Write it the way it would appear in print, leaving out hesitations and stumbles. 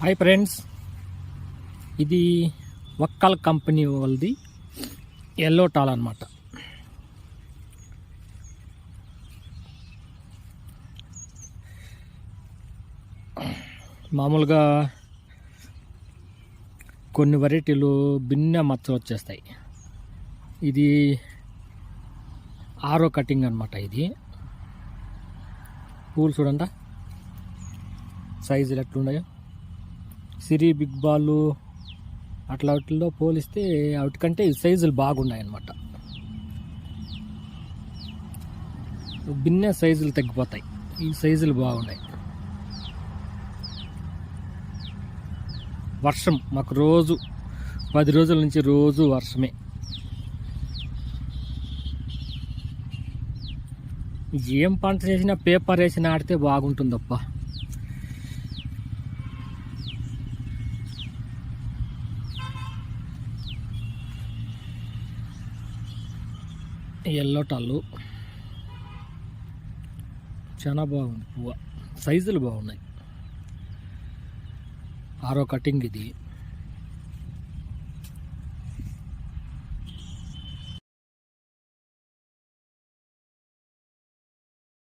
Hi friends, ఇది వక్కల్ company వాళ్ళది yellow tall అనమాట. మామూలుగా కొన్ని వెరైటీలు భిన్న మచ్చలు వచ్చేస్తాయి. ఇది 6వ కటింగ్ అనమాట. ఇది పూలు చూడండి సైజులు ఎట్లున్నాయో. సిరి బిగ్ బాల్ అట్లా వాటిల్లో పోలిస్తే వాటికంటే సైజులు బాగున్నాయి అన్నమాట. భిన్న సైజులు తగ్గిపోతాయి, ఈ సైజులు బాగున్నాయి. వర్షం మాకు రోజు 10 రోజుల నుంచి రోజు వర్షమే. ఏం పంట చేసినా పేపర్ వేసి నాటితే బాగుంటుందప్ప. ఎల్లో టాలు చాలా బాగుంది, పువ్వు సైజులు బాగున్నాయి. 6వ కటింగ్ ఇది.